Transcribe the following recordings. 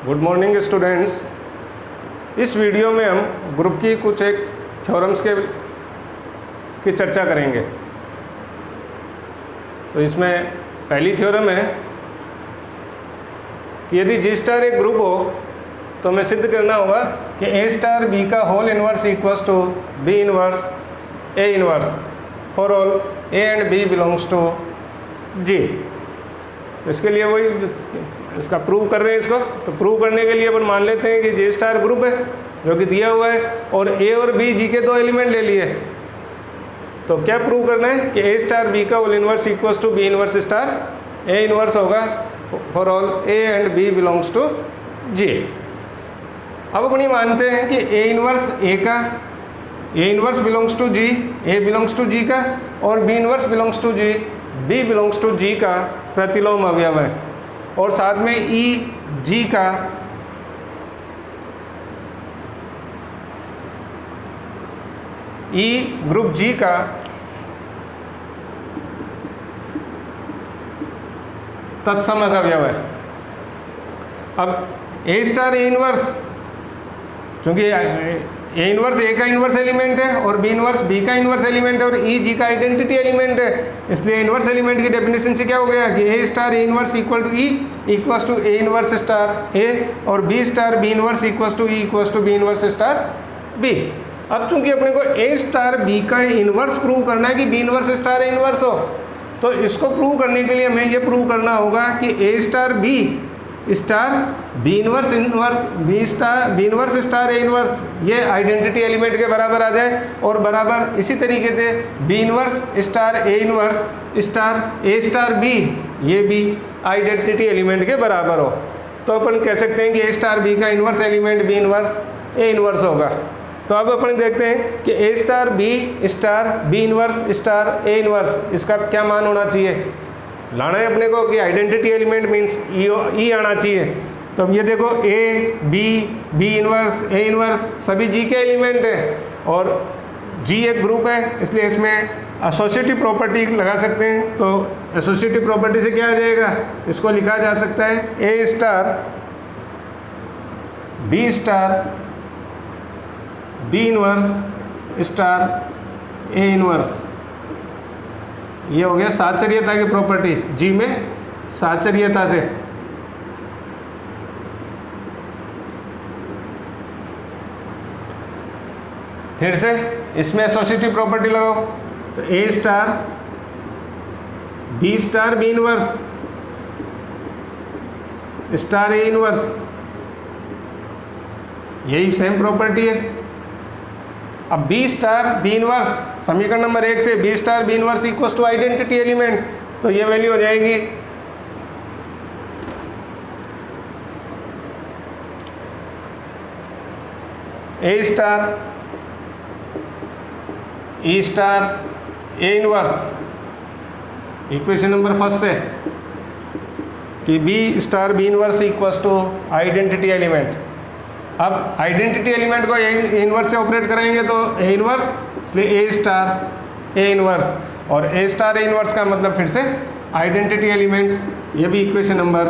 Good morning students. इस video में हम ग्रुप की कुछ एक थ्योरम्स की चर्चा करेंगे। तो इसमें पहली थ्योरम है कि यदि जी स्टार एक ग्रुप हो तो हमें सिद्ध करना होगा कि ए स्टार बी का whole inverse equals to B inverse A inverse for all A and B belongs to G. इसके लिए वही इसका प्रूव कर रहे हैं इसको। तो प्रूव करने के लिए अपन मान लेते हैं कि जे स्टार ग्रुप है जो कि दिया हुआ है और ए और बी जी के दो एलिमेंट ले लिए। तो क्या प्रूव करना है कि ए स्टार बी का whole inverse equals to B inverse star A inverse होगा for all A and B belongs to G. अब अपन ये मानते हैं कि ए इनवर्स ए का A inverse belongs to G, A belongs to G का, और B inverse belongs to G, B belongs to G का प्रतिलोम अवयव है। और साथ में ई जी का ई ग्रुप जी का तत्समक अवयव है। अब ए स्टार ए इनवर्स, चूंकि ए इनवर्स ए का इनवर्स एलिमेंट है और बी इनवर्स बी का इनवर्स एलिमेंट है और ई जी का आइडेंटिटी एलिमेंट है, इसलिए इनवर्स एलिमेंट की डेफिनेशन से क्या हो गया कि A star A inverse equal to E equals to A inverse star A, और B star B inverse equals to E equals to B inverse star B. अब चूंकि अपने को ए स्टार बी का इनवर्स प्रूव करना है कि B inverse star A inverse हो, तो इसको प्रूव करने के लिए हमें ये प्रूव करना होगा कि A star B star B inverse B inverse star A inverse ये आइडेंटिटी एलिमेंट के बराबर आ जाए, और बराबर इसी तरीके से B inverse star A inverse star A star B ये भी आइडेंटिटी एलिमेंट के बराबर हो। तो अपन कह सकते हैं कि ए स्टार बी का inverse element B inverse A inverse होगा। तो अब अपन देखते हैं कि A star B inverse star A inverse इसका क्या मान होना चाहिए। लाना है अपने को कि आइडेंटिटी एलिमेंट मीन्स ई आना चाहिए। तो अब ये देखो A B inverse A inverse सभी जी के एलिमेंट हैं और जी एक ग्रुप है, इसलिए इसमें एसोसिएटिव प्रॉपर्टी लगा सकते हैं। तो एसोसिएटिव प्रॉपर्टी से क्या आ जाएगा, इसको लिखा जा सकता है A star B inverse star A inverse. ये हो गया साचर्यता की प्रॉपर्टी, जी में साचर्यता से। फिर से इसमें एसोसिएटिव प्रॉपर्टी लगाओ, तो A star B inverse star A inverse, यही सेम प्रॉपर्टी है। अब बी स्टार बी इनवर्स, समीकरण नंबर 1 से B star B inverse equals to identity element, तो ये वैल्यू हो जाएगी A star A inverse, equation number 1 से कि B star B inverse equals to identity element. अब आइडेंटिटी एलिमेंट को ए इनवर्स से ऑपरेट करेंगे तो ए इनवर्स, इसलिए ए स्टार ए इनवर्स, और ए स्टार ए इनवर्स का मतलब फिर से आइडेंटिटी एलिमेंट, ये भी इक्वेशन नंबर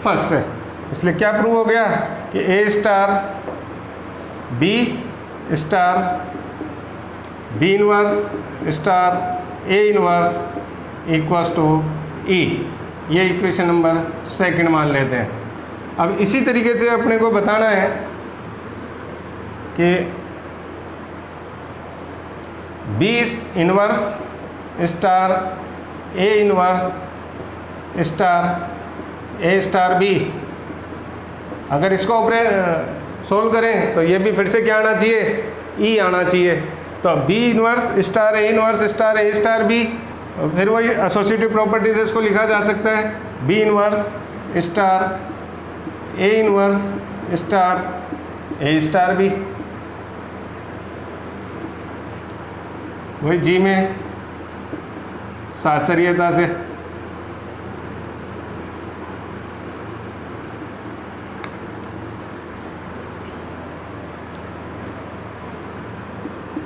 1 से। इसलिए क्या प्रूव हो गया कि A star B inverse star A inverse equals to E, ये इक्वेशन नंबर 2 मान लेते हैं। अब इसी तरीके से अपने को बताना है कि B inverse star A inverse star A star B, अगर इसको सोल्व करें तो ये भी फिर से क्या आना चाहिए, ई आना चाहिए। तो B inverse star A inverse star A star B, फिर वही एसोसिएटिव प्रॉपर्टी से इसको लिखा जा सकता है B inverse star A inverse star A star B, वही जी में साचर्यता से।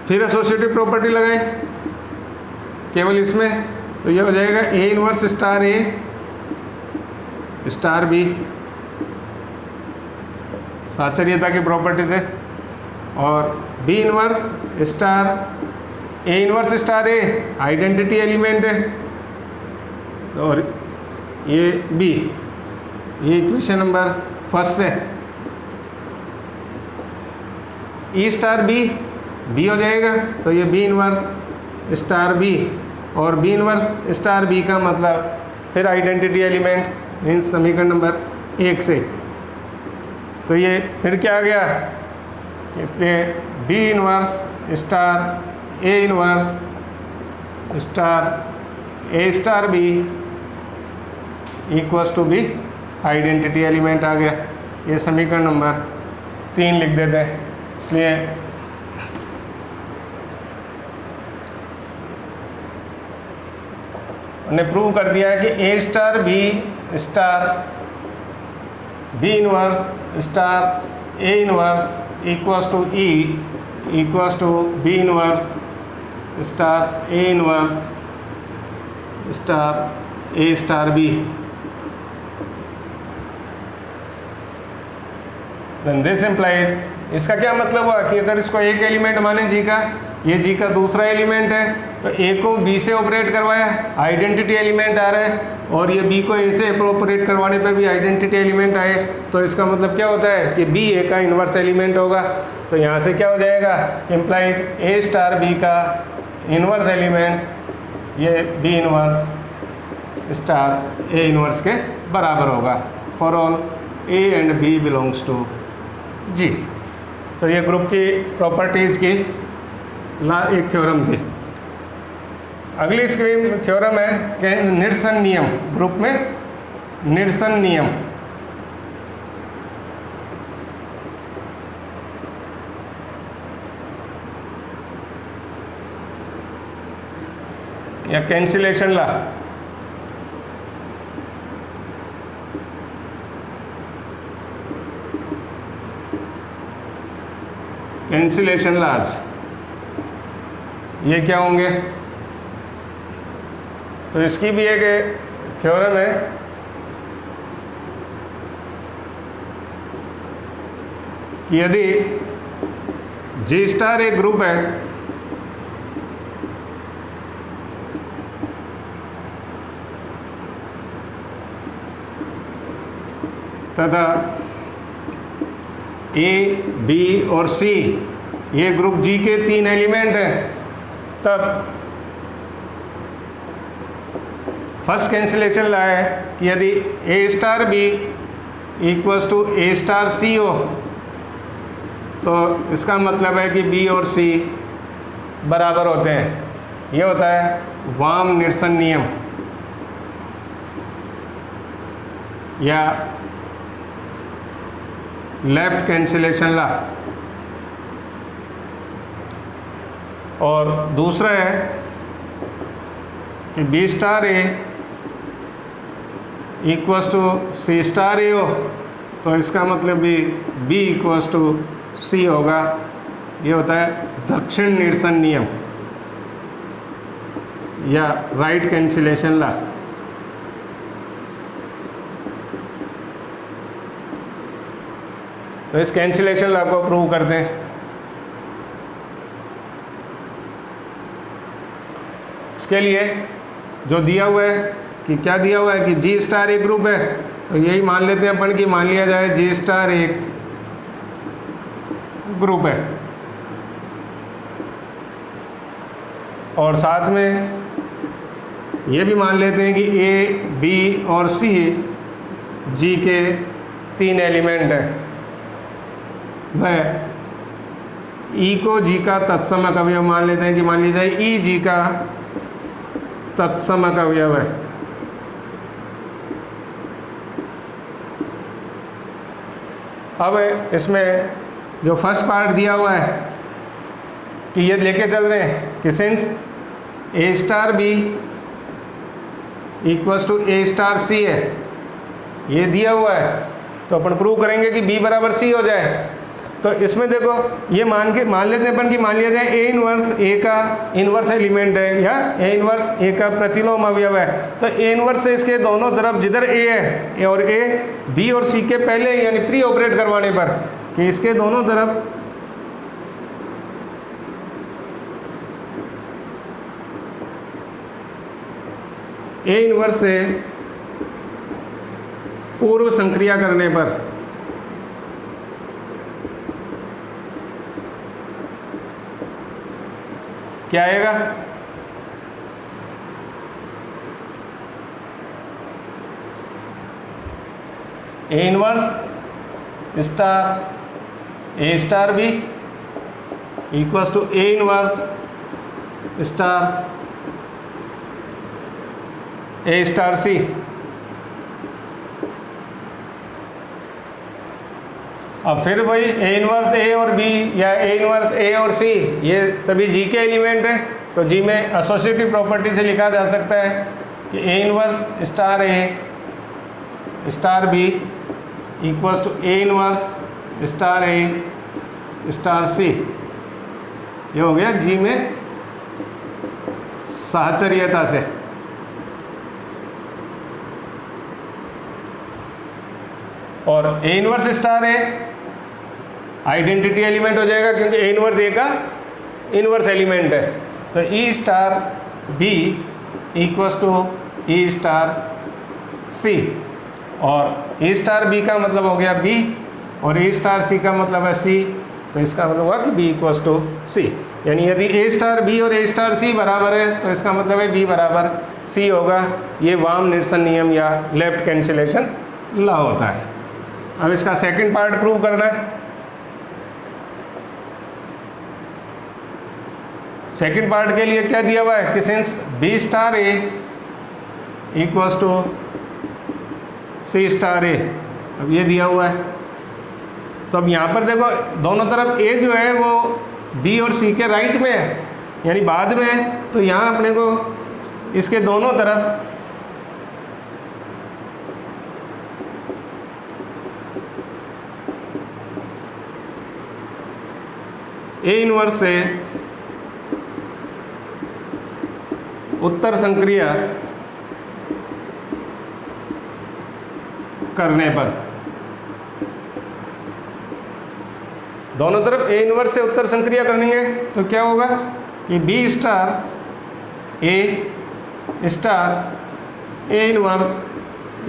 फिर एसोसिएटिव प्रॉपर्टी लगाएं केवल इसमें, तो ये हो जाएगा A inverse star A star B साचर्यता की प्रॉपर्टी से। और B inverse star A inverse star A identity element है, और ये बी, ये इक्वेशन नंबर फर्स्ट है। ई स्टार बी हो जाएगा, तो ये बी इनवर्स स्टार बी, और बी इनवर्स स्टार बी का मतलब फिर आइडेंटिटी एलिमेंट मीन्स समीकरण नंबर 1 से। तो ये फिर क्या आ गया, इसलिए B inverse star A inverse star B equals to B identity element आ गया। ये समीकरण नंबर 3 लिख देते हैं। इसलिए हमने प्रूव कर दिया है कि A star B inverse star A inverse equals to E equals to B inverse star A inverse star A star B. Then this implies, इसका क्या मतलब हुआ कि अगर इसको एक एलिमेंट माने जी का, ये जी का दूसरा एलिमेंट है, तो ए को बी से ऑपरेट करवाया, आइडेंटिटी एलिमेंट आ रहा है, और ये बी को ए से ऑपरेट करवाने पर भी आइडेंटिटी एलिमेंट आए, तो इसका मतलब क्या होता है कि बी ए का इन्वर्स एलिमेंट होगा। तो यहाँ से क्या हो जाएगा, इम्प्लाइज ए स्टार बी का इन्वर्स एलिमेंट ये B inverse star A inverse के बराबर होगा for all A and B belongs to G. तो ये ग्रुप की प्रॉपर्टीज़ की एक थ्योरम थी। अगली स्क्रीन थ्योरम है कि निरसन नियम, ग्रुप में निरसन नियम। या कैंसिलेशन लॉ। कैंसिलेशन लॉज ये क्या होंगे, तो इसकी भी एक थ्योरम है कि यदि जी स्टार एक ग्रुप है तथा ए बी और सी ये ग्रुप जी के 3 एलिमेंट हैं, तब फर्स्ट कैंसिलेशन लॉ है कि यदि A star B equals to A star C हो, तो इसका मतलब है कि बी और सी बराबर होते हैं। ये होता है वाम निरसन नियम या लेफ्ट कैंसिलेशन लॉ। और दूसरा है कि B star A equals to C star A हो, तो इसका मतलब भी बी इक्वल्स टू सी होगा। ये होता है दक्षिण निरसन नियम या राइट कैंसिलेशन लॉ। तो इस कैंसिलेशन लॉ को प्रूव करते हैं। इसके लिए जो दिया हुआ है कि क्या दिया हुआ है कि जी स्टार एक ग्रुप है, तो यही मान लेते हैं अपन कि मान लिया जाए जी स्टार एक ग्रुप है, और साथ में ये भी मान लेते हैं कि ए बी और सी जी के 3 एलिमेंट हैं। वह ई को जी का तत्समक अवयव मान लेते हैं कि मान लीजिए ई जी का तत्समक अवयव है। अब इसमें जो फर्स्ट पार्ट दिया हुआ है कि ये लेके चल रहे हैं कि since A star B equals to A star C है, ये दिया हुआ है, तो अपन प्रूव करेंगे कि बी बराबर सी हो जाए। तो इसमें देखो ये मान लेते हैं अपन कि मान लिया जाए ए इनवर्स ए का इनवर्स एलिमेंट है या ए इनवर्स ए का प्रतिलोम अवयव है। तो ए इनवर्स से इसके दोनों तरफ जिधर ए है ए और ए बी और सी के पहले यानी प्री ऑपरेट करवाने पर कि इसके दोनों तरफ ए इनवर्स से पूर्व संक्रिया करने पर क्या आएगा? A inverse star B equals to A inverse A star C. अब फिर भाई ए इनवर्स ए और बी या ए इनवर्स ए और सी ये सभी जी के एलिमेंट हैं, तो जी में एसोसिएटिव प्रॉपर्टी से लिखा जा सकता है कि A inverse star A star B equals to A inverse star A star C. ये हो गया जी में साहचर्यता से। और A inverse star A identity element हो जाएगा क्योंकि ए इनवर्स ए का इनवर्स एलिमेंट है। तो E star B equals to E star C, और ए स्टार बी का मतलब हो गया बी और ए स्टार सी का मतलब है सी। तो इसका मतलब हुआ कि बी इक्वल्स टू सी, यानी यदि ए स्टार बी और ए स्टार सी बराबर है तो इसका मतलब है बी बराबर सी होगा। ये वाम निरसन नियम या लेफ्ट कैंसिलेशन लॉ होता है। अब इसका सेकंड पार्ट प्रूव करना है। सेकंड पार्ट के लिए क्या दिया हुआ है कि since B star A equals to C star A, अब ये दिया हुआ है। तो अब यहाँ पर देखो दोनों तरफ ए जो है वो बी और सी के राइट में है यानी बाद में है, तो यहाँ अपने को इसके दोनों तरफ ए इनवर्स से उत्तर संक्रिया करने पर दोनों तरफ ए इनवर्स से उत्तर संक्रिया करेंगे तो क्या होगा कि B star A inverse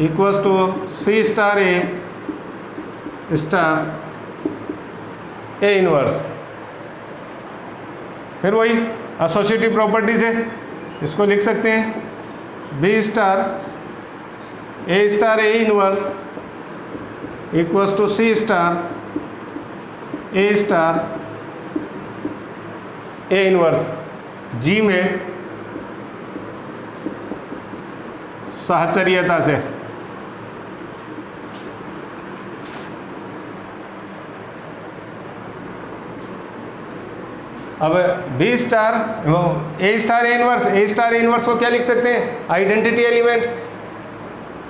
equals to C star A inverse. फिर वही एसोसिएटिव प्रॉपर्टी से इसको लिख सकते हैं B star A inverse equals to C star A inverse G में साहचर्यता से। अब B star A star A inverse को क्या लिख सकते हैं? Identity element.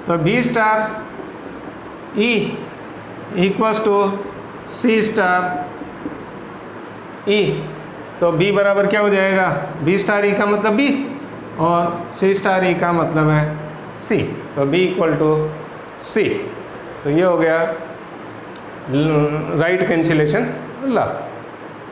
तो B star E equals to C star E, तो बी बराबर क्या हो जाएगा? बी स्टार ई का मतलब बी और सी स्टार ई का मतलब है सी, तो बी इक्वल टू सी। तो ये हो गया राइट कैंसिलेशन लॉ।